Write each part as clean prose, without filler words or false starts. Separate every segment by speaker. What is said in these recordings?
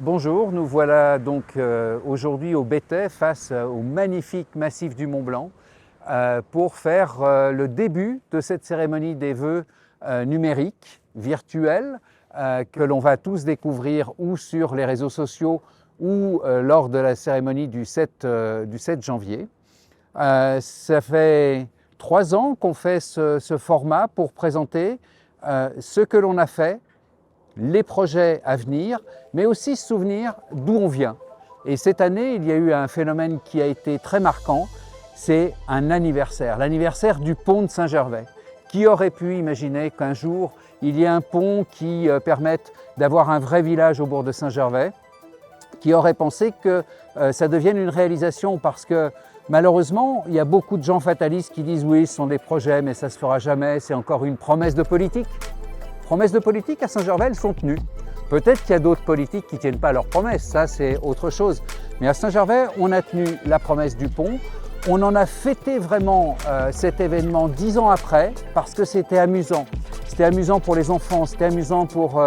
Speaker 1: Bonjour, nous voilà donc aujourd'hui au Béthai face au magnifique massif du Mont Blanc pour faire le début de cette cérémonie des vœux numériques, virtuels, que l'on va tous découvrir ou sur les réseaux sociaux ou lors de la cérémonie du 7 janvier. Ça fait 3 ans qu'on fait ce format pour présenter ce que l'on a fait, les projets à venir, mais aussi se souvenir d'où on vient. Et cette année, il y a eu un phénomène qui a été très marquant, c'est un anniversaire, l'anniversaire du pont de Saint-Gervais. Qui aurait pu imaginer qu'un jour, il y ait un pont qui permette d'avoir un vrai village au bourg de Saint-Gervais? Qui aurait pensé que ça devienne une réalisation? Parce que malheureusement, il y a beaucoup de gens fatalistes qui disent oui, ce sont des projets, mais ça ne se fera jamais, c'est encore une promesse de politique. Promesses de politique à Saint-Gervais, elles sont tenues. Peut-être qu'il y a d'autres politiques qui ne tiennent pas leurs promesses, ça c'est autre chose. Mais à Saint-Gervais, on a tenu la promesse du pont. On en a fêté vraiment cet événement 10 ans après parce que c'était amusant. C'était amusant pour les enfants, c'était amusant pour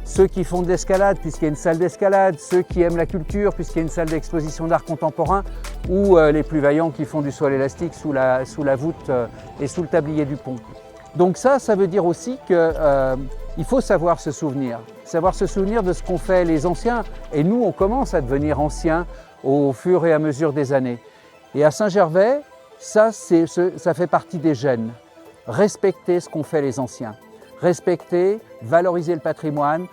Speaker 1: ceux qui font de l'escalade puisqu'il y a une salle d'escalade, ceux qui aiment la culture puisqu'il y a une salle d'exposition d'art contemporain ou les plus vaillants qui font du saut à l'élastique sous la voûte et sous le tablier du pont. Donc ça veut dire aussi qu'il faut savoir se souvenir de ce qu'ont fait les anciens. Et nous, on commence à devenir anciens au fur et à mesure des années. Et à Saint-Gervais, ça fait partie des gènes. Respecter ce qu'ont fait les anciens. Respecter, valoriser le patrimoine,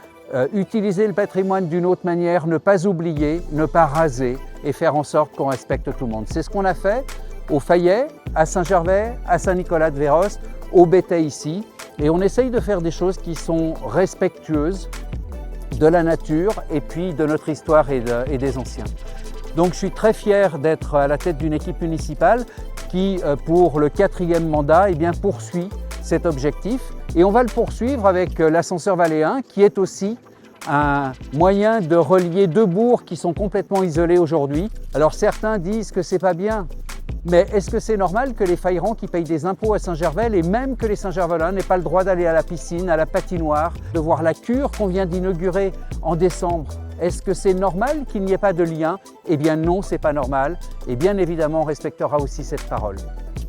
Speaker 1: utiliser le patrimoine d'une autre manière, ne pas oublier, ne pas raser et faire en sorte qu'on respecte tout le monde. C'est ce qu'on a fait au Fayet, à Saint-Gervais, à Saint-Nicolas-de-Véros, au Béthai ici, et on essaye de faire des choses qui sont respectueuses de la nature et puis de notre histoire et des anciens. Donc je suis très fier d'être à la tête d'une équipe municipale qui, pour le 4e mandat, poursuit cet objectif. Et on va le poursuivre avec l'ascenseur valléen, qui est aussi un moyen de relier deux bourgs qui sont complètement isolés aujourd'hui. Alors certains disent que c'est pas bien. Mais est-ce que c'est normal que les Faïrans qui payent des impôts à Saint-Gervais, et même que les Saint-Gervelins n'aient pas le droit d'aller à la piscine, à la patinoire, de voir la cure qu'on vient d'inaugurer en décembre? Est-ce que c'est normal qu'il n'y ait pas de lien? Eh bien non, c'est pas normal. Et bien évidemment, on respectera aussi cette parole.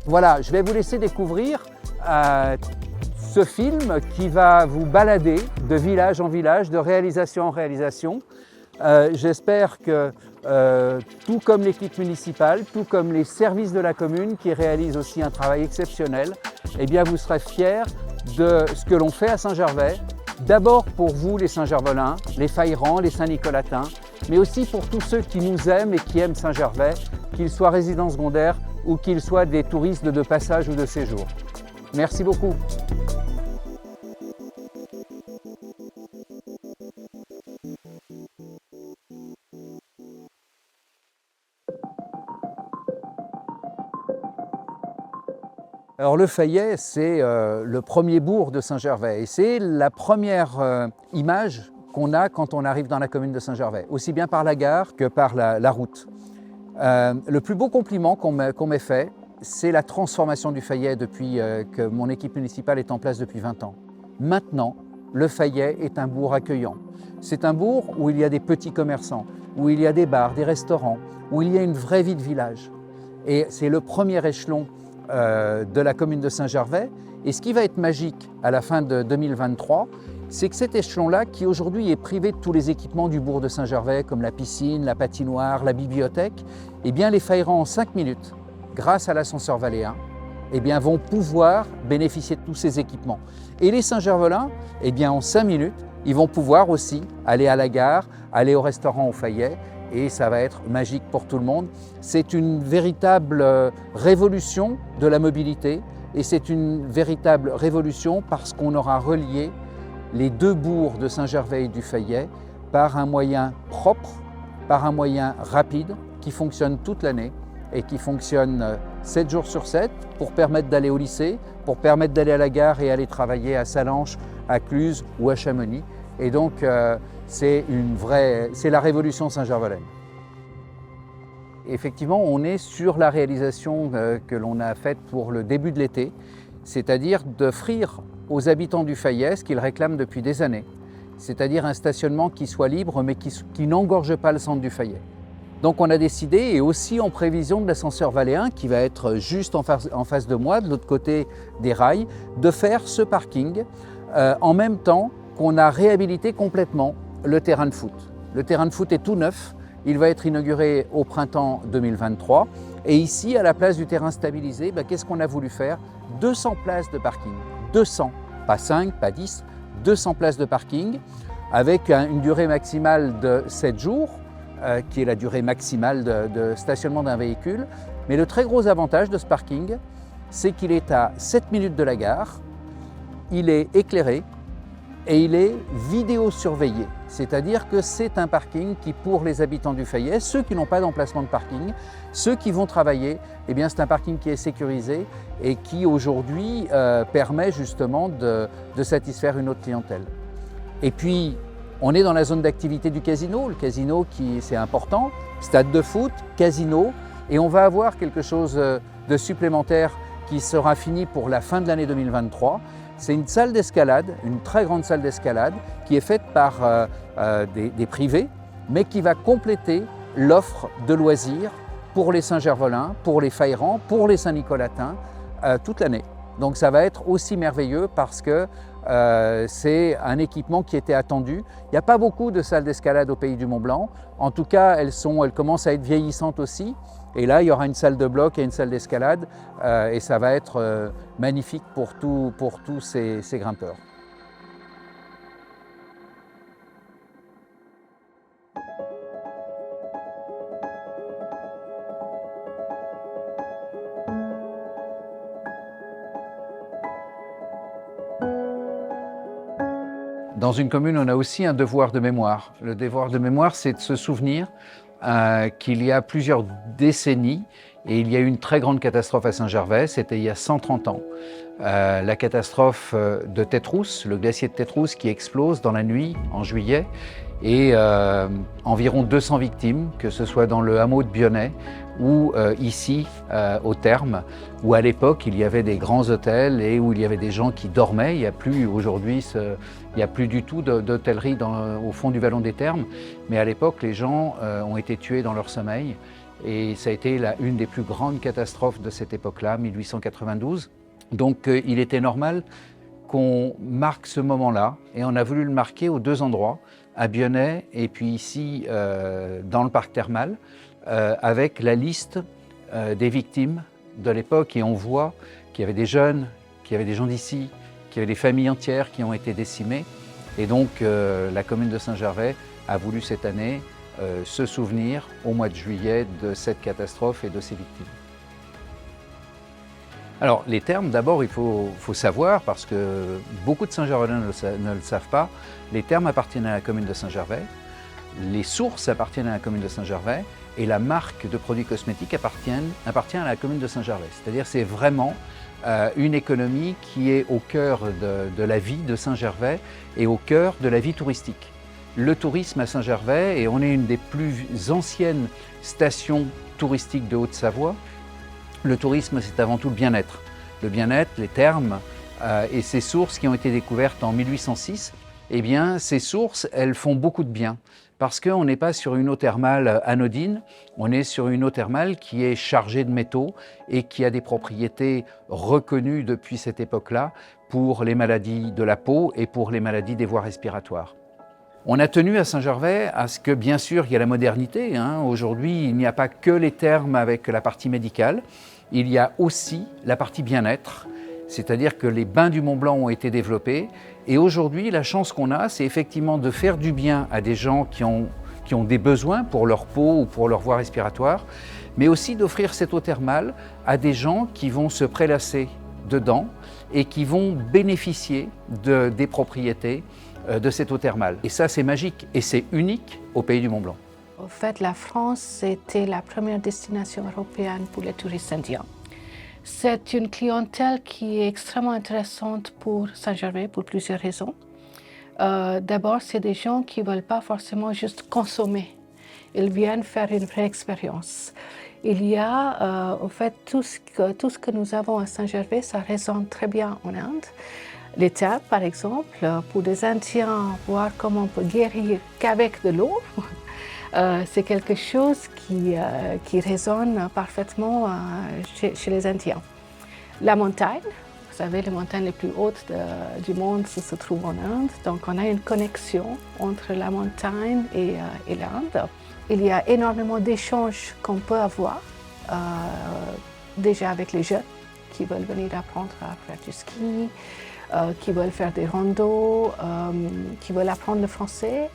Speaker 1: Voilà, je vais vous laisser découvrir ce film qui va vous balader de village en village, de réalisation en réalisation. J'espère que tout comme l'équipe municipale, tout comme les services de la commune qui réalisent aussi un travail exceptionnel, eh bien vous serez fiers de ce que l'on fait à Saint-Gervais. D'abord pour vous les Saint-Gervelins, les Faïrans, les Saint-Nicolatins, mais aussi pour tous ceux qui nous aiment et qui aiment Saint-Gervais, qu'ils soient résidents secondaires ou qu'ils soient des touristes de passage ou de séjour. Merci beaucoup. Alors le Fayet, c'est le premier bourg de Saint-Gervais et c'est la première image qu'on a quand on arrive dans la commune de Saint-Gervais, aussi bien par la gare que par la route. Le plus beau compliment qu'on m'ait fait, c'est la transformation du Fayet depuis que mon équipe municipale est en place depuis 20 ans. Maintenant, le Fayet est un bourg accueillant. C'est un bourg où il y a des petits commerçants, où il y a des bars, des restaurants, où il y a une vraie vie de village. Et c'est le premier échelon de la commune de Saint-Gervais. Et ce qui va être magique à la fin de 2023, c'est que cet échelon-là, qui aujourd'hui est privé de tous les équipements du bourg de Saint-Gervais, comme la piscine, la patinoire, la bibliothèque, eh bien les Faïrans en 5 minutes, grâce à l'ascenseur valléen, eh bien, vont pouvoir bénéficier de tous ces équipements. Et les Saint-Gervelins, eh bien, en 5 minutes, ils vont pouvoir aussi aller à la gare, aller au restaurant au Fayet, et ça va être magique pour tout le monde. C'est une véritable révolution de la mobilité et c'est une véritable révolution parce qu'on aura relié les deux bourgs de Saint-Gervais et du Fayet par un moyen propre, par un moyen rapide qui fonctionne toute l'année et qui fonctionne 7 jours sur 7 pour permettre d'aller au lycée, pour permettre d'aller à la gare et aller travailler à Sallanches, à Cluses ou à Chamonix. Et donc, c'est la révolution saint-gervalaine. Effectivement, on est sur la réalisation que l'on a faite pour le début de l'été, c'est-à-dire d'offrir aux habitants du Fayet ce qu'ils réclament depuis des années, c'est-à-dire un stationnement qui soit libre mais qui n'engorge pas le centre du Fayet. Donc on a décidé, et aussi en prévision de l'ascenseur Valéen qui va être juste en face de moi, de l'autre côté des rails, de faire ce parking en même temps qu'on a réhabilité complètement le terrain de foot. Le terrain de foot est tout neuf, il va être inauguré au printemps 2023. Et ici, à la place du terrain stabilisé, qu'est-ce qu'on a voulu faire? 200 places de parking, 200, pas 5, pas 10, 200 places de parking avec une durée maximale de 7 jours, qui est la durée maximale de stationnement d'un véhicule. Mais le très gros avantage de ce parking, c'est qu'il est à 7 minutes de la gare, il est éclairé et il est vidéosurveillé. C'est-à-dire que c'est un parking qui, pour les habitants du Fayet, ceux qui n'ont pas d'emplacement de parking, ceux qui vont travailler, eh bien c'est un parking qui est sécurisé et qui aujourd'hui permet justement de satisfaire une autre clientèle. Et puis, on est dans la zone d'activité du casino. Le casino, c'est important, stade de foot, casino, et on va avoir quelque chose de supplémentaire qui sera fini pour la fin de l'année 2023. C'est une salle d'escalade, une très grande salle d'escalade qui est faite par des privés, mais qui va compléter l'offre de loisirs pour les Saint-Gervelins, pour les Faïrans, pour les Saint-Nicolatins, toute l'année. Donc ça va être aussi merveilleux parce que c'est un équipement qui était attendu. Il n'y a pas beaucoup de salles d'escalade au Pays du Mont-Blanc. En tout cas, elles commencent à être vieillissantes aussi. Et là, il y aura une salle de bloc et une salle d'escalade et ça va être magnifique pour tous ces grimpeurs. Dans une commune, on a aussi un devoir de mémoire. Le devoir de mémoire, c'est de se souvenir qu'il y a plusieurs décennies, et il y a eu une très grande catastrophe à Saint-Gervais, c'était il y a 130 ans. La catastrophe de Tétrousse, le glacier de Tétrousse qui explose dans la nuit, en juillet, et environ 200 victimes, que ce soit dans le hameau de Bionnet ou ici au Terme, où à l'époque il y avait des grands hôtels et où il y avait des gens qui dormaient. Il n'y a plus aujourd'hui, il n'y a plus du tout d'hôtellerie au fond du vallon des Termes, mais à l'époque les gens ont été tués dans leur sommeil et ça a été une des plus grandes catastrophes de cette époque-là, 1892. Donc il était normal qu'on marque ce moment-là et on a voulu le marquer aux deux endroits, à Bionnet et puis ici dans le parc thermal, avec la liste des victimes de l'époque, et on voit qu'il y avait des jeunes, qu'il y avait des gens d'ici, qu'il y avait des familles entières qui ont été décimées. Et donc la commune de Saint-Gervais a voulu cette année se souvenir au mois de juillet de cette catastrophe et de ses victimes. Alors les Termes, d'abord il faut savoir, parce que beaucoup de Saint-Gervais ne le savent pas, les Termes appartiennent à la commune de Saint-Gervais, les sources appartiennent à la commune de Saint-Gervais et la marque de produits cosmétiques appartient à la commune de Saint-Gervais. C'est-à-dire c'est vraiment une économie qui est au cœur de la vie de Saint-Gervais et au cœur de la vie touristique. Le tourisme à Saint-Gervais, et on est une des plus anciennes stations touristiques de Haute-Savoie, le tourisme c'est avant tout le bien-être. Le bien-être, les Termes et ces sources qui ont été découvertes en 1806, eh bien ces sources elles font beaucoup de bien. Parce qu'on n'est pas sur une eau thermale anodine, on est sur une eau thermale qui est chargée de métaux et qui a des propriétés reconnues depuis cette époque-là pour les maladies de la peau et pour les maladies des voies respiratoires. On a tenu à Saint-Gervais à ce que, bien sûr, il y a la modernité. Aujourd'hui, il n'y a pas que les Termes avec la partie médicale, il y a aussi la partie bien-être, c'est-à-dire que les bains du Mont-Blanc ont été développés. Et aujourd'hui, la chance qu'on a, c'est effectivement de faire du bien à des gens qui ont des besoins pour leur peau ou pour leur voie respiratoire, mais aussi d'offrir cette eau thermale à des gens qui vont se prélasser dedans et qui vont bénéficier des propriétés de cette eau thermale. Et ça, c'est magique et c'est unique au Pays du Mont-Blanc.
Speaker 2: En fait, la France était la première destination européenne pour les touristes indiens. C'est une clientèle qui est extrêmement intéressante pour Saint-Gervais pour plusieurs raisons. D'abord, c'est des gens qui ne veulent pas forcément juste consommer. Ils viennent faire une vraie expérience. Il y a en fait tout ce que nous avons à Saint-Gervais, ça résonne très bien en Inde. L'étape, par exemple, pour les Indiens, voir comment on peut guérir qu'avec de l'eau, c'est quelque chose qui résonne parfaitement chez les Indiens. La montagne, vous savez, les montagnes les plus hautes du monde se trouvent en Inde, donc on a une connexion entre la montagne et l'Inde. Il y a énormément d'échanges qu'on peut avoir, déjà avec les jeunes qui veulent venir apprendre à faire du ski, qui veulent faire des randos, qui veulent apprendre le français,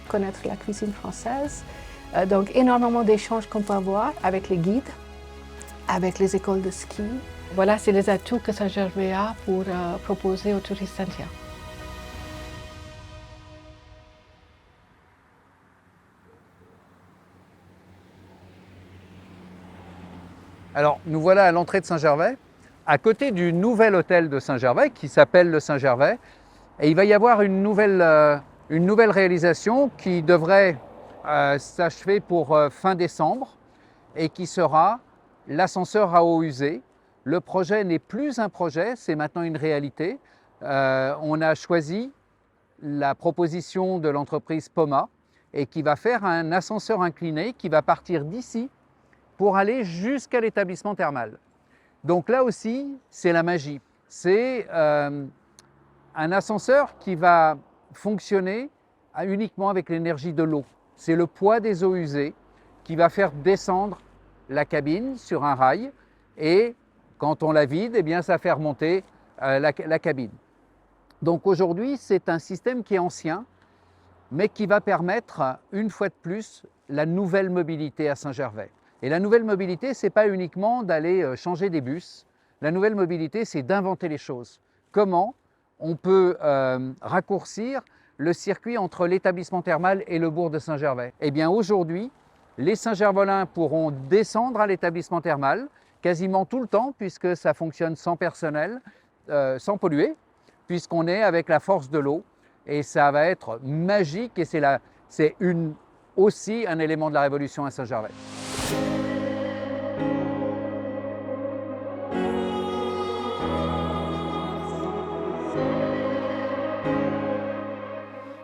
Speaker 2: connaître la cuisine française. Donc énormément d'échanges qu'on peut avoir avec les guides, avec les écoles de ski. Voilà, c'est les atouts que Saint-Gervais a pour proposer aux touristes indiens.
Speaker 1: Alors, nous voilà à l'entrée de Saint-Gervais, à côté du nouvel hôtel de Saint-Gervais qui s'appelle le Saint-Gervais. Et il va y avoir une nouvelle réalisation qui devrait s'achever pour fin décembre et qui sera l'ascenseur à eau usée. Le projet n'est plus un projet, c'est maintenant une réalité. On a choisi la proposition de l'entreprise Poma et qui va faire un ascenseur incliné qui va partir d'ici pour aller jusqu'à l'établissement thermal. Donc là aussi, c'est la magie. C'est un ascenseur qui va fonctionner uniquement avec l'énergie de l'eau. C'est le poids des eaux usées qui va faire descendre la cabine sur un rail et quand on la vide, eh bien, ça fait remonter la cabine. Donc aujourd'hui, c'est un système qui est ancien, mais qui va permettre, une fois de plus, la nouvelle mobilité à Saint-Gervais. Et la nouvelle mobilité, ce n'est pas uniquement d'aller changer des bus. La nouvelle mobilité, c'est d'inventer les choses. Comment on peut raccourcir le circuit entre l'établissement thermal et le bourg de Saint-Gervais? Eh bien aujourd'hui, les Saint-Gervolins pourront descendre à l'établissement thermal quasiment tout le temps, puisque ça fonctionne sans personnel, sans polluer, puisqu'on est avec la force de l'eau. Et ça va être magique et c'est aussi un élément de la révolution à Saint-Gervais.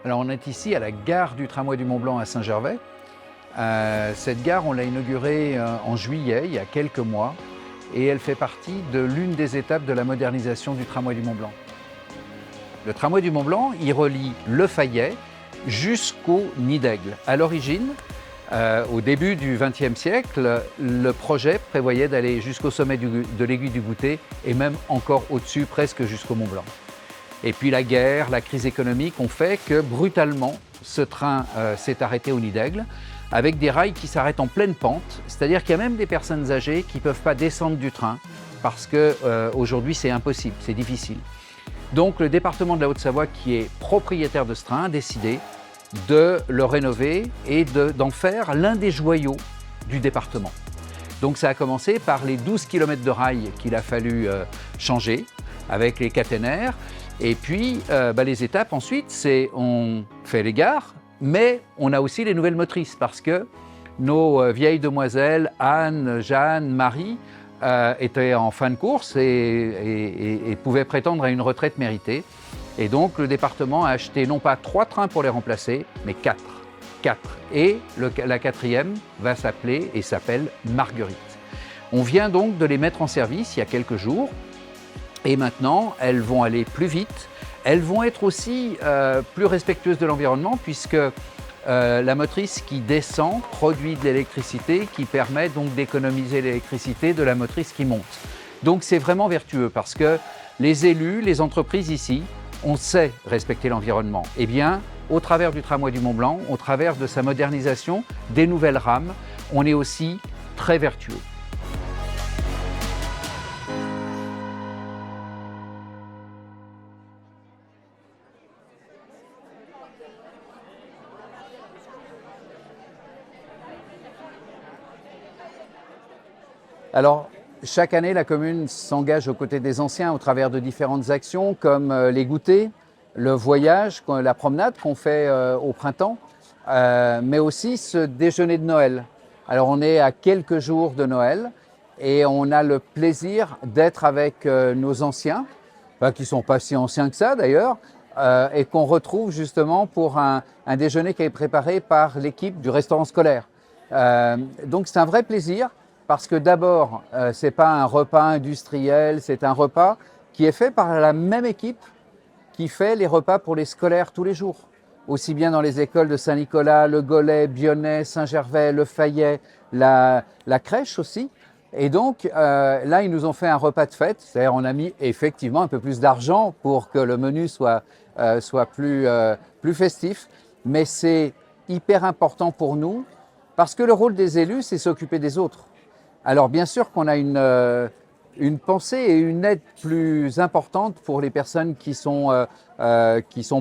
Speaker 1: Alors on est ici à la gare du tramway du Mont-Blanc à Saint-Gervais. Cette gare, on l'a inaugurée en juillet, il y a quelques mois, et elle fait partie de l'une des étapes de la modernisation du tramway du Mont-Blanc. Le tramway du Mont-Blanc, il relie Le Fayet jusqu'au Nid d'Aigle. À l'origine, au début du XXe siècle, le projet prévoyait d'aller jusqu'au sommet de l'aiguille du Goutet et même encore au-dessus, presque jusqu'au Mont-Blanc. Et puis la guerre, la crise économique ont fait que brutalement, ce train s'est arrêté au Nid d'Aigle avec des rails qui s'arrêtent en pleine pente, c'est-à-dire qu'il y a même des personnes âgées qui ne peuvent pas descendre du train parce qu'aujourd'hui c'est impossible, c'est difficile. Donc le département de la Haute-Savoie, qui est propriétaire de ce train, a décidé de le rénover et d'en faire l'un des joyaux du département. Donc ça a commencé par les 12 km de rails qu'il a fallu changer avec les caténaires. Et puis les étapes ensuite, c'est on fait les gares, mais on a aussi les nouvelles motrices parce que nos vieilles demoiselles, Anne, Jeanne, Marie, étaient en fin de course et pouvaient prétendre à une retraite méritée. Et donc le département a acheté non pas 3 trains pour les remplacer, mais 4. Et la 4e va s'appeler et s'appelle Marguerite. On vient donc de les mettre en service il y a quelques jours. Et maintenant, elles vont aller plus vite. Elles vont être aussi plus respectueuses de l'environnement puisque la motrice qui descend produit de l'électricité qui permet donc d'économiser l'électricité de la motrice qui monte. Donc c'est vraiment vertueux parce que les élus, les entreprises ici, on sait respecter l'environnement. Eh bien, au travers du tramway du Mont-Blanc, au travers de sa modernisation, des nouvelles rames, on est aussi très vertueux. Alors, chaque année, la commune s'engage aux côtés des anciens au travers de différentes actions comme les goûters, le voyage, la promenade qu'on fait au printemps, mais aussi ce déjeuner de Noël. Alors, on est à quelques jours de Noël et on a le plaisir d'être avec nos anciens qui ne sont pas si anciens que ça d'ailleurs, et qu'on retrouve justement pour un déjeuner qui est préparé par l'équipe du restaurant scolaire. Donc c'est un vrai plaisir parce que d'abord, ce n'est pas un repas industriel, c'est un repas qui est fait par la même équipe qui fait les repas pour les scolaires tous les jours. Aussi bien dans les écoles de Saint-Nicolas, Le Gollet, Bionnet, Saint-Gervais, Le Fayet, la crèche aussi. Et donc là, ils nous ont fait un repas de fête, c'est-à-dire on a mis effectivement un peu plus d'argent pour que le menu soit plus festif, mais c'est hyper important pour nous parce que le rôle des élus, c'est s'occuper des autres. Alors bien sûr qu'on a une pensée et une aide plus importante pour les personnes qui sont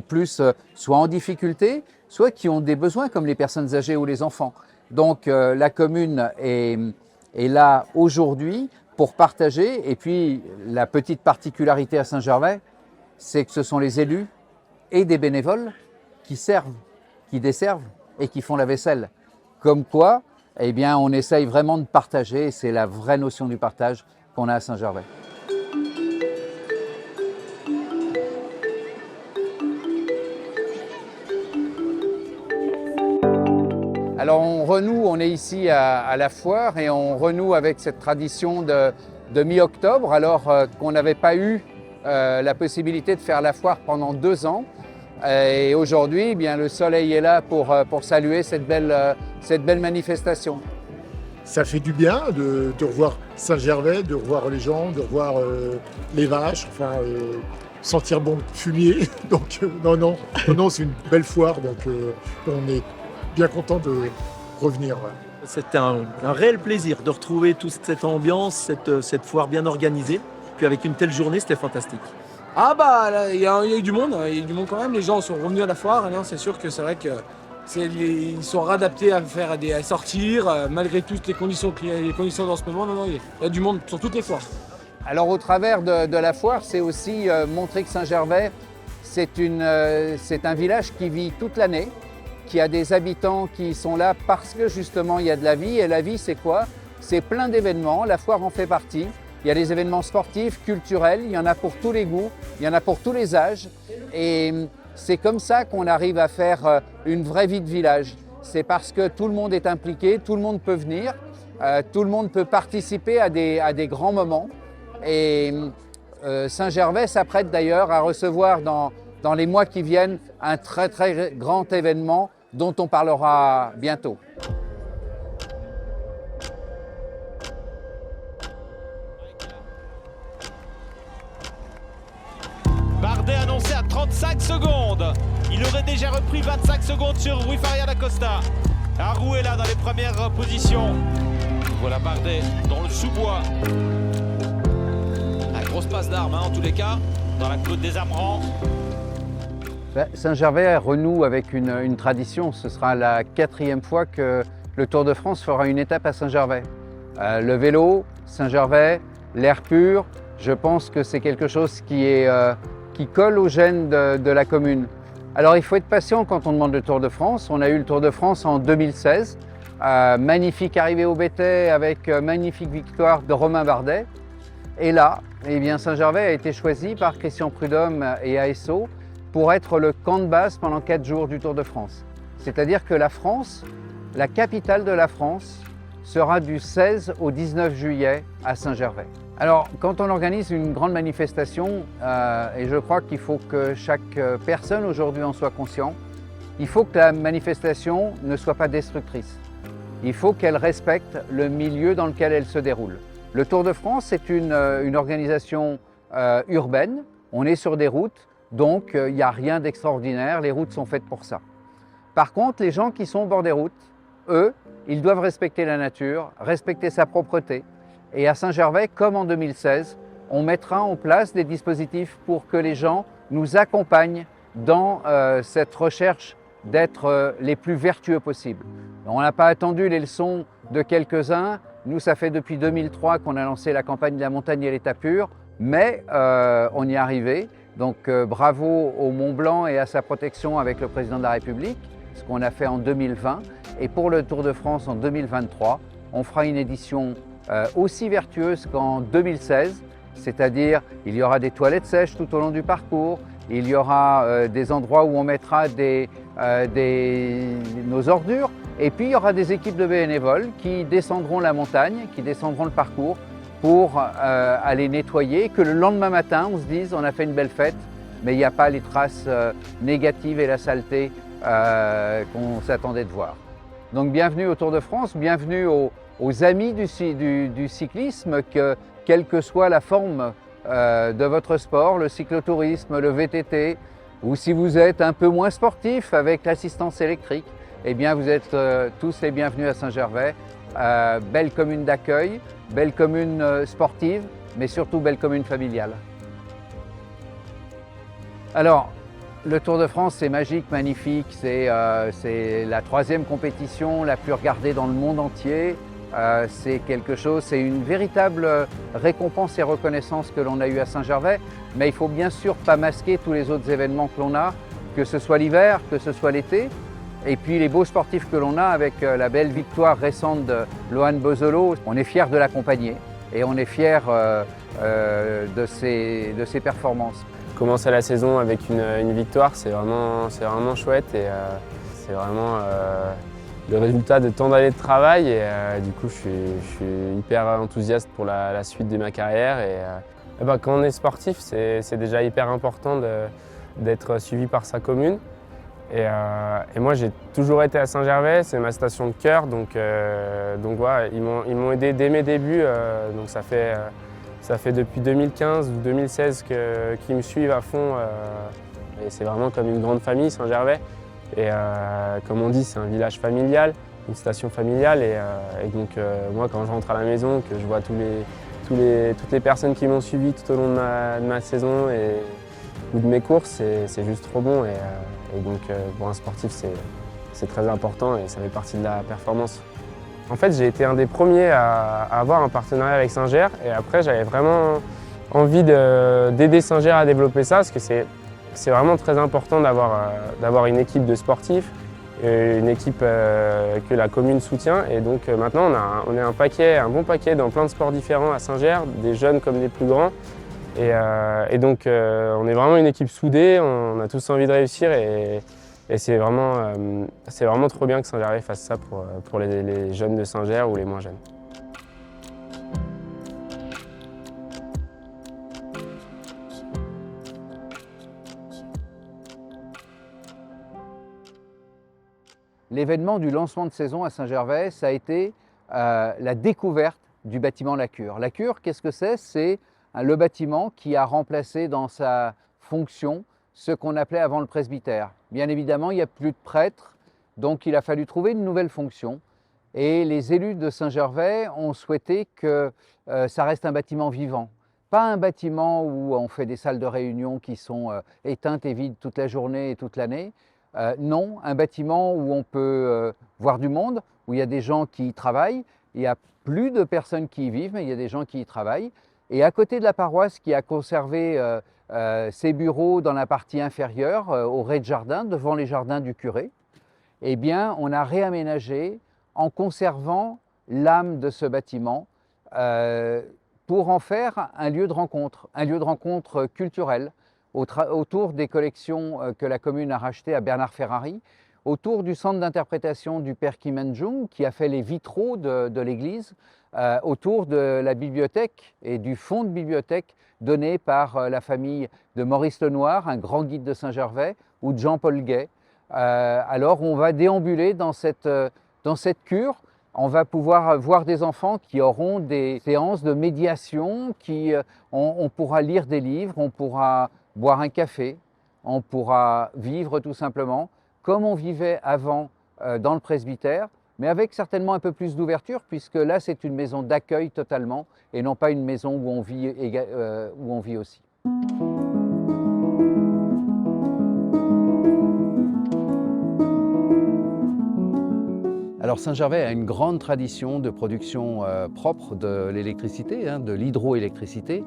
Speaker 1: plus soit en difficulté, soit qui ont des besoins comme les personnes âgées ou les enfants. Donc la commune est là aujourd'hui pour partager. Et puis la petite particularité à Saint-Gervais, c'est que ce sont les élus et des bénévoles qui servent, qui desservent et qui font la vaisselle. Comme quoi, eh bien, on essaye vraiment de partager, et c'est la vraie notion du partage qu'on a à Saint-Gervais. Alors on renoue, on est ici à la foire et on renoue avec cette tradition de mi-octobre alors qu'on n'avait pas eu la possibilité de faire la foire pendant 2 ans. Et aujourd'hui, eh bien, le soleil est là pour saluer cette belle manifestation.
Speaker 3: Ça fait du bien de revoir Saint-Gervais, de revoir les gens, de revoir les vaches, enfin sentir bon fumier. Donc non, c'est une belle foire, donc on est bien content de revenir. Ouais.
Speaker 4: C'était un réel plaisir de retrouver toute cette ambiance, cette foire bien organisée. Puis avec une telle journée, c'était fantastique.
Speaker 5: Ah bah il y a eu du monde, quand même, les gens sont revenus à la foire, et non, c'est sûr que c'est vrai que ils sont réadaptés à sortir, malgré toutes les conditions dans ce moment, il y a du monde sur toutes les foires.
Speaker 1: Alors au travers de la foire, c'est aussi montrer que Saint-Gervais, c'est un village qui vit toute l'année, qui a des habitants qui sont là parce que justement il y a de la vie, et la vie c'est quoi? C'est plein d'événements, la foire en fait partie. Il y a des événements sportifs, culturels, il y en a pour tous les goûts, il y en a pour tous les âges. Et c'est comme ça qu'on arrive à faire une vraie vie de village. C'est parce que tout le monde est impliqué, tout le monde peut venir, tout le monde peut participer à des grands moments. Et Saint-Gervais s'apprête d'ailleurs à recevoir dans les mois qui viennent un très très grand événement dont on parlera bientôt.
Speaker 6: Bardet annoncé à 35 secondes. Il aurait déjà repris 25 secondes sur Rui Faria da Costa. Arrou est là dans les premières positions. Voilà Bardet dans le sous-bois. La grosse passe d'armes en tous les cas, dans la côte des Amrans.
Speaker 1: Saint-Gervais renoue avec une tradition. Ce sera la 4e fois que le Tour de France fera une étape à Saint-Gervais. Le vélo, Saint-Gervais, l'air pur, je pense que c'est quelque chose qui colle aux gènes de la commune. Alors il faut être patient quand on demande le Tour de France. On a eu le Tour de France en 2016, magnifique arrivée au Béthet avec magnifique victoire de Romain Bardet. Et là, eh bien, Saint-Gervais a été choisi par Christian Prudhomme et ASO pour être le camp de base pendant 4 jours du Tour de France. C'est-à-dire que la France, la capitale de la France, sera du 16 au 19 juillet à Saint-Gervais. Alors, quand on organise une grande manifestation, et je crois qu'il faut que chaque personne aujourd'hui en soit conscient, il faut que la manifestation ne soit pas destructrice. Il faut qu'elle respecte le milieu dans lequel elle se déroule. Le Tour de France, c'est une organisation urbaine. On est sur des routes, donc il n'y a rien d'extraordinaire. Les routes sont faites pour ça. Par contre, les gens qui sont au bord des routes, eux, ils doivent respecter la nature, respecter sa propreté. Et à Saint-Gervais, comme en 2016, on mettra en place des dispositifs pour que les gens nous accompagnent dans cette recherche d'être les plus vertueux possibles. On n'a pas attendu les leçons de quelques-uns. Nous, ça fait depuis 2003 qu'on a lancé la campagne de la montagne et l'état pur, mais on y est arrivé. Donc bravo au Mont-Blanc et à sa protection avec le président de la République, ce qu'on a fait en 2020. Et pour le Tour de France en 2023, on fera une édition aussi vertueuse qu'en 2016 c'est-à-dire il y aura des toilettes sèches tout au long du parcours, il y aura des endroits où on mettra nos ordures, et puis il y aura des équipes de bénévoles qui descendront la montagne, qui descendront le parcours pour aller nettoyer, que le lendemain matin on se dise on a fait une belle fête, mais il n'y a pas les traces négatives et la saleté qu'on s'attendait de voir. Donc bienvenue au Tour de France, bienvenue aux amis du cyclisme, quelle que soit la forme de votre sport, le cyclotourisme, le VTT, ou si vous êtes un peu moins sportif avec l'assistance électrique, eh bien vous êtes tous les bienvenus à Saint-Gervais. Belle commune d'accueil, belle commune sportive, mais surtout belle commune familiale. Alors, le Tour de France, c'est magique, magnifique, c'est la 3e compétition la plus regardée dans le monde entier. C'est quelque chose, c'est une véritable récompense et reconnaissance que l'on a eue à Saint-Gervais, mais il ne faut bien sûr pas masquer tous les autres événements que l'on a, que ce soit l'hiver, que ce soit l'été, et puis les beaux sportifs que l'on a avec la belle victoire récente de Lohan Bozolo. On est fiers de l'accompagner et on est fiers de ses performances.
Speaker 7: Commencer la saison avec une victoire, c'est vraiment chouette et c'est vraiment le résultat de tant d'années de travail et du coup je suis hyper enthousiaste pour la suite de ma carrière et quand on est sportif c'est déjà hyper important d'être suivi par sa commune et moi j'ai toujours été à Saint-Gervais, c'est ma station de cœur donc voilà, ils m'ont aidé dès mes débuts donc ça fait depuis 2015 ou 2016 qu'ils me suivent à fond et c'est vraiment comme une grande famille Saint-Gervais. Et comme on dit, c'est un village familial, une station familiale. Et donc moi, quand je rentre à la maison, que je vois toutes les personnes qui m'ont suivi tout au long de ma saison ou de mes courses, c'est juste trop bon. Et donc pour un sportif, c'est très important et ça fait partie de la performance. En fait, j'ai été un des premiers à avoir un partenariat avec Singer. Et après, j'avais vraiment envie d'aider Singer à développer ça, parce que c'est vraiment très important d'avoir une équipe de sportifs, une équipe que la commune soutient. Et donc maintenant, on est un bon paquet dans plein de sports différents à Singer, des jeunes comme des plus grands. Et donc on est vraiment une équipe soudée, on a tous envie de réussir et c'est vraiment trop bien que Saint-Gervais fasse ça pour les jeunes de Singer ou les moins jeunes.
Speaker 1: L'événement du lancement de saison à Saint-Gervais, ça a été la découverte du bâtiment La Cure. La Cure, qu'est-ce que c'est? C'est le bâtiment qui a remplacé dans sa fonction ce qu'on appelait avant le presbytère. Bien évidemment, il n'y a plus de prêtres, donc il a fallu trouver une nouvelle fonction. Et les élus de Saint-Gervais ont souhaité que ça reste un bâtiment vivant. Pas un bâtiment où on fait des salles de réunion qui sont éteintes et vides toute la journée et toute l'année. Non, un bâtiment où on peut voir du monde, où il y a des gens qui y travaillent. Il y a plus de personnes qui y vivent, mais il y a des gens qui y travaillent. Et à côté de la paroisse qui a conservé ses bureaux dans la partie inférieure, au rez-de-jardin, devant les jardins du curé, eh bien, on a réaménagé en conservant l'âme de ce bâtiment pour en faire un lieu de rencontre culturel autour des collections que la commune a rachetées à Bernard Ferrari, autour du centre d'interprétation du père Kim En-jung qui a fait les vitraux de l'église, autour de la bibliothèque et du fonds de bibliothèque donné par la famille de Maurice Lenoir, un grand guide de Saint-Gervais, ou de Jean-Paul Gay. Alors on va déambuler dans cette cure. On va pouvoir voir des enfants qui auront des séances de médiation, on pourra lire des livres, on pourra boire un café, on pourra vivre tout simplement comme on vivait avant dans le presbytère, mais avec certainement un peu plus d'ouverture, puisque là c'est une maison d'accueil totalement et non pas une maison où on vit aussi. Alors Saint-Gervais a une grande tradition de production propre de l'électricité, de l'hydroélectricité,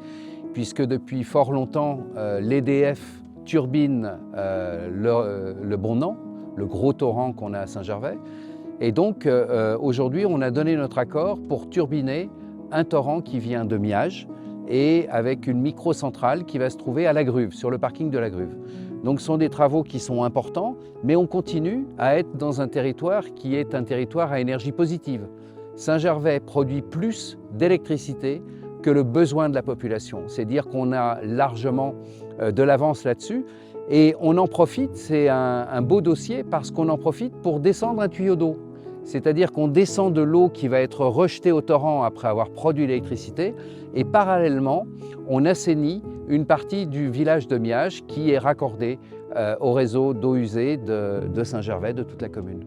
Speaker 1: puisque depuis fort longtemps, l'EDF turbine le Bonnan, le gros torrent qu'on a à Saint-Gervais. Et donc aujourd'hui, on a donné notre accord pour turbiner un torrent qui vient de Miage, et avec une microcentrale qui va se trouver à la Gruve, sur le parking de la Gruve. Donc ce sont des travaux qui sont importants, mais on continue à être dans un territoire qui est un territoire à énergie positive. Saint-Gervais produit plus d'électricité que le besoin de la population. C'est dire qu'on a largement de l'avance là-dessus. Et on en profite, c'est un beau dossier parce qu'on en profite pour descendre un tuyau d'eau. C'est-à-dire qu'on descend de l'eau qui va être rejetée au torrent après avoir produit l'électricité et parallèlement, on assainit une partie du village de Miage qui est raccordé au réseau d'eau usée de Saint-Gervais, de toute la commune.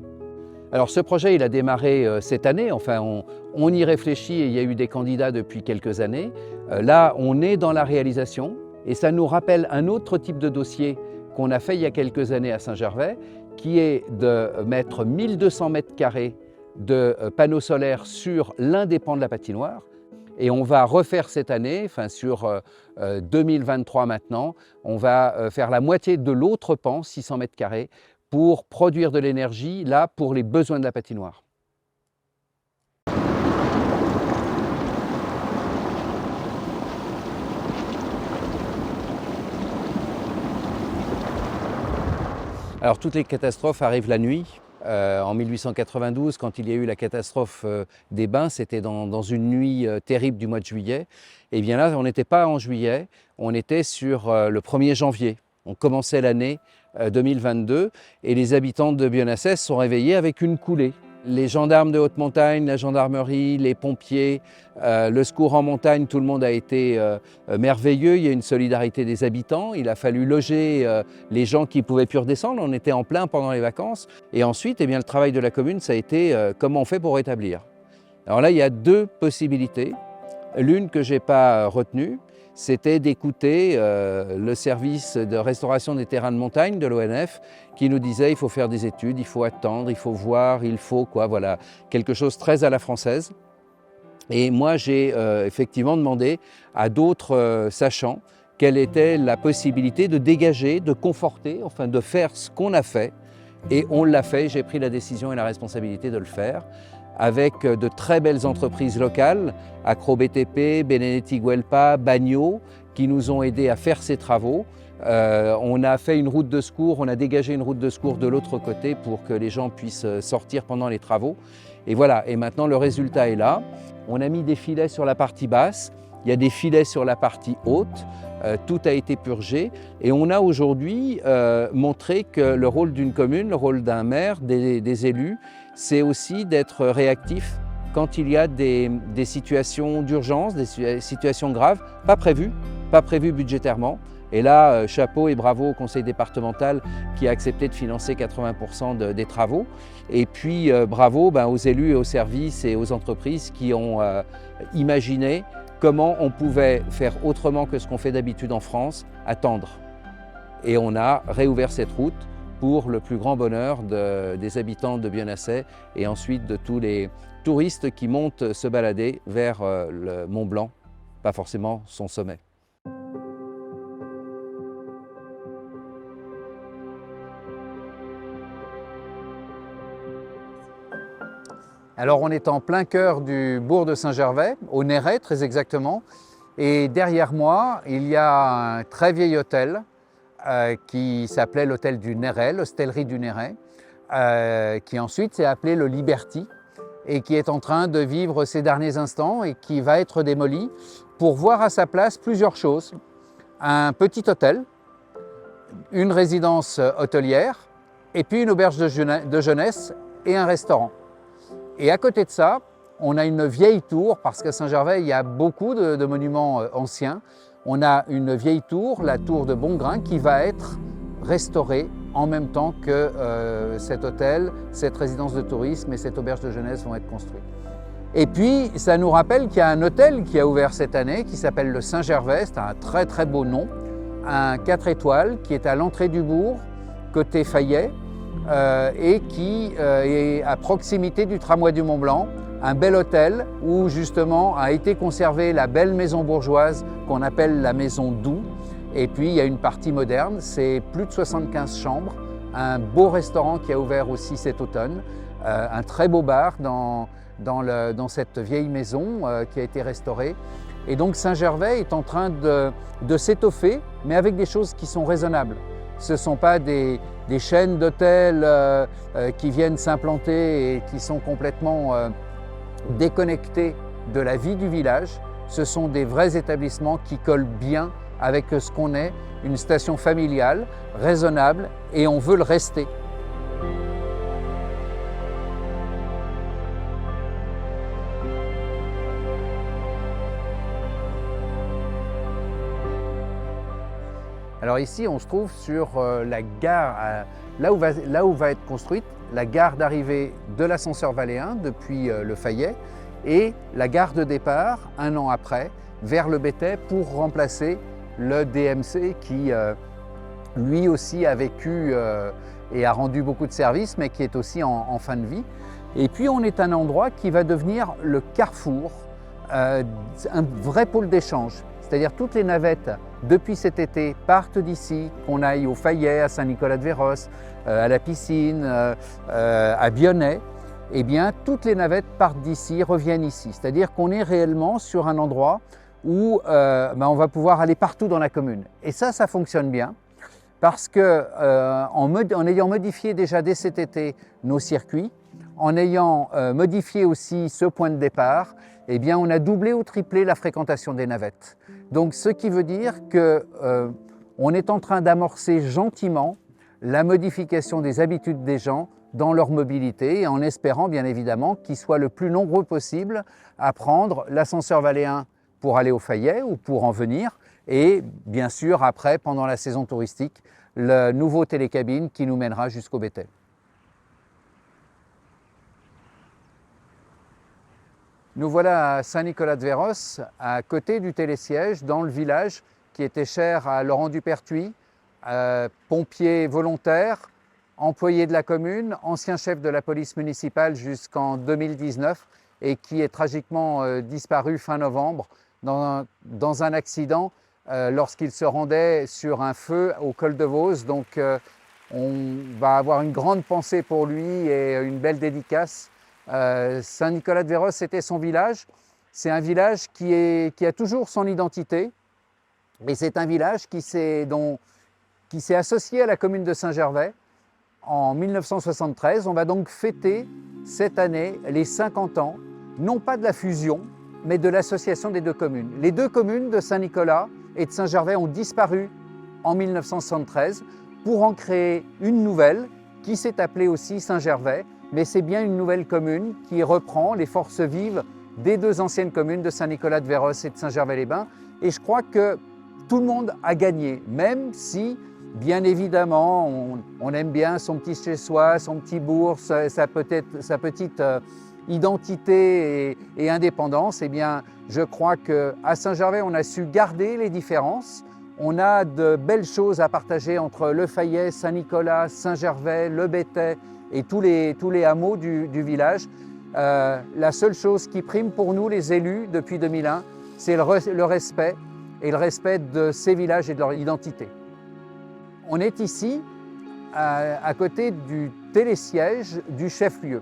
Speaker 1: Alors ce projet, il a démarré cette année, enfin on y réfléchit et il y a eu des candidats depuis quelques années. Là, on est dans la réalisation et ça nous rappelle un autre type de dossier qu'on a fait il y a quelques années à Saint-Gervais, qui est de mettre 1200 mètres carrés de panneaux solaires sur l'un des pans de la patinoire. Et on va refaire cette année, enfin sur 2023 maintenant, on va faire la moitié de l'autre pan, 600 mètres carrés, pour produire de l'énergie, là, pour les besoins de la patinoire. Alors toutes les catastrophes arrivent la nuit. En 1892, quand il y a eu la catastrophe des Bains, c'était dans une nuit terrible du mois de juillet. Et bien là, on n'était pas en juillet, on était sur le 1er janvier. On commençait l'année 2022 et les habitants de Bionnassès sont réveillés avec une coulée. Les gendarmes de haute montagne, la gendarmerie, les pompiers, le secours en montagne, tout le monde a été merveilleux. Il y a une solidarité des habitants. Il a fallu loger les gens qui ne pouvaient plus redescendre. On était en plein pendant les vacances. Et ensuite, eh bien, le travail de la commune, ça a été comment on fait pour rétablir. Alors là, il y a deux possibilités. L'une que je n'ai pas retenue, c'était d'écouter le service de restauration des terrains de montagne de l'ONF qui nous disait il faut faire des études, il faut attendre, il faut voir, il faut quoi, voilà, quelque chose très à la française. Et moi j'ai effectivement demandé à d'autres sachants quelle était la possibilité de dégager, de conforter, enfin de faire ce qu'on a fait. Et on l'a fait, j'ai pris la décision et la responsabilité de le faire, avec de très belles entreprises locales, AcroBTP, Benedetti Guelpa, Bagno, qui nous ont aidés à faire ces travaux. On a fait une route de secours, on a dégagé une route de secours de l'autre côté pour que les gens puissent sortir pendant les travaux. Et voilà, et maintenant le résultat est là. On a mis des filets sur la partie basse, il y a des filets sur la partie haute, tout a été purgé et on a aujourd'hui montré que le rôle d'une commune, le rôle d'un maire, des élus, c'est aussi d'être réactif quand il y a des situations d'urgence, des situations graves, pas prévues budgétairement. Et là, chapeau et bravo au conseil départemental qui a accepté de financer 80% des travaux. Et puis bravo aux élus et aux services et aux entreprises qui ont imaginé comment on pouvait faire autrement que ce qu'on fait d'habitude en France, attendre. Et on a réouvert cette route pour le plus grand bonheur des habitants de Bionnassès et ensuite de tous les touristes qui montent se balader vers le Mont Blanc, pas forcément son sommet. Alors on est en plein cœur du bourg de Saint-Gervais, au Néret très exactement, et derrière moi il y a un très vieil hôtel qui s'appelait l'hôtel du Néret, l'hostellerie du Néret, qui ensuite s'est appelé le Liberty et qui est en train de vivre ses derniers instants et qui va être démoli pour voir à sa place plusieurs choses. Un petit hôtel, une résidence hôtelière et puis une auberge de jeunesse et un restaurant. Et à côté de ça, on a une vieille tour, parce qu'à Saint-Gervais, il y a beaucoup de monuments anciens. On a une vieille tour, la tour de Bongrain, qui va être restaurée en même temps que cet hôtel, cette résidence de tourisme et cette auberge de jeunesse vont être construites. Et puis, ça nous rappelle qu'il y a un hôtel qui a ouvert cette année, qui s'appelle le Saint-Gervais, c'est un très très beau nom, un 4 étoiles qui est à l'entrée du bourg, côté Fayet, et qui est à proximité du tramway du Mont Blanc, un bel hôtel où justement a été conservée la belle maison bourgeoise qu'on appelle la maison Doux. Et puis il y a une partie moderne, c'est plus de 75 chambres, un beau restaurant qui a ouvert aussi cet automne, un très beau bar dans cette vieille maison qui a été restaurée. Et donc Saint-Gervais est en train de s'étoffer, mais avec des choses qui sont raisonnables. Ce ne sont pas des chaînes d'hôtels qui viennent s'implanter et qui sont complètement déconnectés de la vie du village. Ce sont des vrais établissements qui collent bien avec ce qu'on est, une station familiale, raisonnable, et on veut le rester. Alors ici, on se trouve sur la gare, là où va être construite la gare d'arrivée de l'ascenseur Valléen depuis le Fayet et la gare de départ, un an après, vers le Béthet pour remplacer le DMC qui, lui aussi, a vécu et a rendu beaucoup de services, mais qui est aussi en fin de vie. Et puis, on est un endroit qui va devenir le carrefour, un vrai pôle d'échange. C'est-à-dire toutes les navettes, depuis cet été, partent d'ici, qu'on aille au Fayet, à Saint-Nicolas-de-Véros, à la piscine, à Bionnet. Eh bien, toutes les navettes partent d'ici, reviennent ici. C'est-à-dire qu'on est réellement sur un endroit où on va pouvoir aller partout dans la commune. Et ça fonctionne bien, parce que en ayant modifié déjà dès cet été nos circuits, en ayant modifié aussi ce point de départ, eh bien, on a doublé ou triplé la fréquentation des navettes. Donc, ce qui veut dire qu'on est en train d'amorcer gentiment la modification des habitudes des gens dans leur mobilité, et en espérant bien évidemment qu'ils soient le plus nombreux possible à prendre l'ascenseur Valléen pour aller au Fayet ou pour en venir, et bien sûr après, pendant la saison touristique, le nouveau télécabine qui nous mènera jusqu'au Béthet. Nous voilà à Saint-Nicolas-de-Véros, à côté du télésiège, dans le village qui était cher à Laurent Dupertuis, pompier volontaire, employé de la commune, ancien chef de la police municipale jusqu'en 2019 et qui est tragiquement disparu fin novembre dans un accident lorsqu'il se rendait sur un feu au col de Vos. Donc on va avoir une grande pensée pour lui et une belle dédicace. Saint-Nicolas-de-Véros, c'était son village. C'est un village qui a toujours son identité, et c'est un village qui s'est associé à la commune de Saint-Gervais en 1973. On va donc fêter cette année les 50 ans, non pas de la fusion, mais de l'association des deux communes. Les deux communes de Saint-Nicolas et de Saint-Gervais ont disparu en 1973 pour en créer une nouvelle qui s'est appelée aussi Saint-Gervais. Mais c'est bien une nouvelle commune qui reprend les forces vives des deux anciennes communes de Saint-Nicolas-de-Véros et de Saint-Gervais-les-Bains. Et je crois que tout le monde a gagné, même si, bien évidemment, on aime bien son petit chez-soi, son petit bourg, sa petite identité et indépendance. Eh bien, je crois qu'à Saint-Gervais, on a su garder les différences. On a de belles choses à partager entre le Fayet, Saint-Nicolas, Saint-Gervais, le Béthet, et tous les hameaux du village. La seule chose qui prime pour nous, les élus, depuis 2001, c'est le respect, et le respect de ces villages et de leur identité. On est ici, à côté du télésiège du chef-lieu.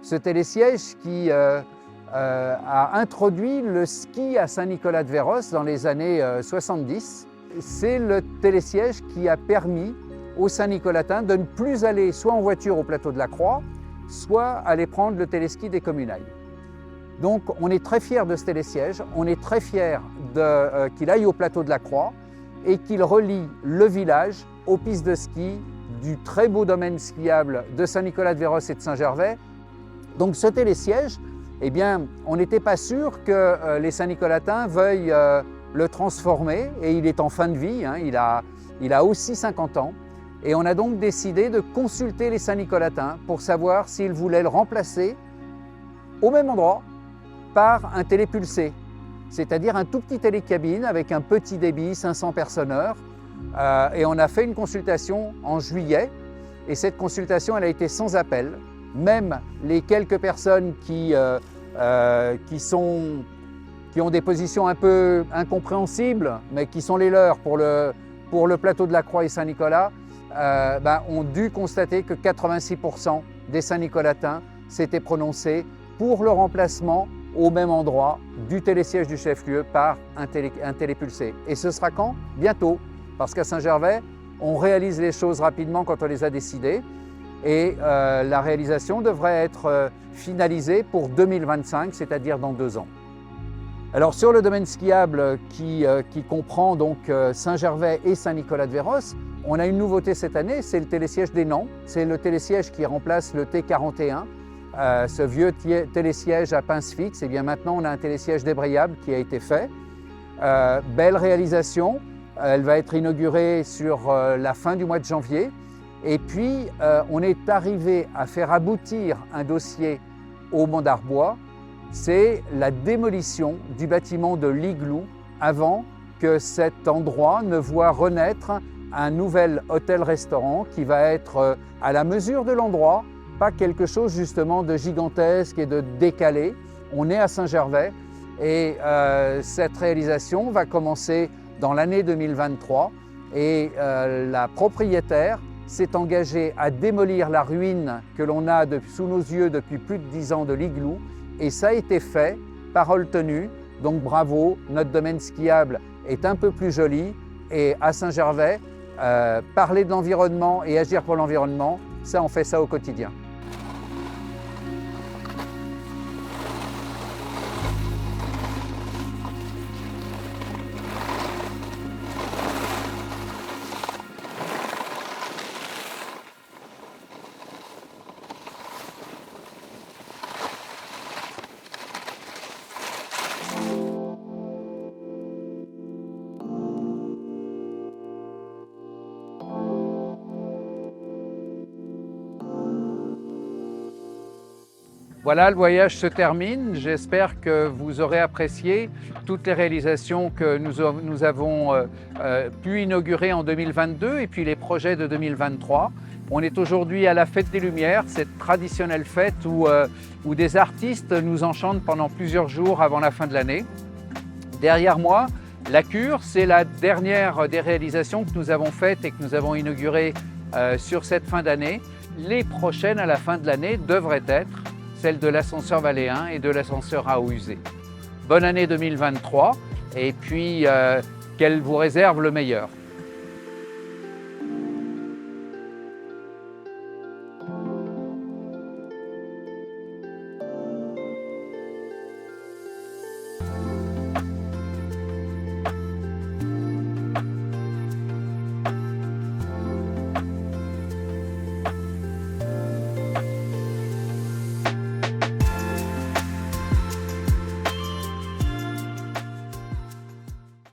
Speaker 1: Ce télésiège qui a introduit le ski à Saint-Nicolas-de-Véros dans les années 70. C'est le télésiège qui a permis aux Saint-Nicolatins de ne plus aller soit en voiture au plateau de la Croix, soit aller prendre le téléski des Communales. Donc on est très fiers de ce télésiège, on est très fiers qu'il aille au plateau de la Croix et qu'il relie le village aux pistes de ski du très beau domaine skiable de Saint-Nicolas-de-Véros et de Saint-Gervais. Donc ce télésiège, eh bien, on n'était pas sûr que les Saint-Nicolatins veuillent le transformer, et il est en fin de vie, hein, il a aussi 50 ans. Et on a donc décidé de consulter les Saint-Nicolatins pour savoir s'ils voulaient le remplacer au même endroit par un télépulsé, c'est-à-dire un tout petit télécabine avec un petit débit, 500 personnes-heure. Et on a fait une consultation en juillet, et cette consultation elle a été sans appel. Même les quelques personnes qui ont des positions un peu incompréhensibles, mais qui sont les leurs pour le plateau de la Croix et Saint-Nicolas, ont dû constater que 86% des Saint-Nicolatins s'étaient prononcés pour le remplacement au même endroit du télésiège du chef-lieu par un télépulsé. Et ce sera quand? Bientôt, parce qu'à Saint-Gervais, on réalise les choses rapidement quand on les a décidées et la réalisation devrait être finalisée pour 2025, c'est-à-dire dans 2 ans. Alors sur le domaine skiable qui comprend donc Saint-Gervais et Saint-Nicolas-de-Véros, on a une nouveauté cette année, c'est le télésiège des Nans. C'est le télésiège qui remplace le T41, ce vieux télésiège à pince fixe. Et bien maintenant, on a un télésiège débrayable qui a été fait. Belle réalisation, elle va être inaugurée sur la fin du mois de janvier. Et puis, on est arrivé à faire aboutir un dossier au Mont d'Arbois, c'est la démolition du bâtiment de l'Igloo avant que cet endroit ne voit renaître un nouvel hôtel-restaurant qui va être à la mesure de l'endroit, pas quelque chose justement de gigantesque et de décalé. On est à Saint-Gervais et cette réalisation va commencer dans l'année 2023 et la propriétaire s'est engagée à démolir la ruine que l'on a sous nos yeux depuis plus de 10 ans de l'Igloo et ça a été fait, parole tenue, donc bravo, notre domaine skiable est un peu plus joli et à Saint-Gervais, parler de l'environnement et agir pour l'environnement, ça on fait ça au quotidien. Voilà, le voyage se termine. J'espère que vous aurez apprécié toutes les réalisations que nous avons pu inaugurer en 2022 et puis les projets de 2023. On est aujourd'hui à la Fête des Lumières, cette traditionnelle fête où des artistes nous enchantent pendant plusieurs jours avant la fin de l'année. Derrière moi, la cure, c'est la dernière des réalisations que nous avons faites et que nous avons inaugurées sur cette fin d'année. Les prochaines à la fin de l'année devraient être celle de l'ascenseur Valéen et de l'ascenseur à eau usée. Bonne année 2023 et puis qu'elle vous réserve le meilleur.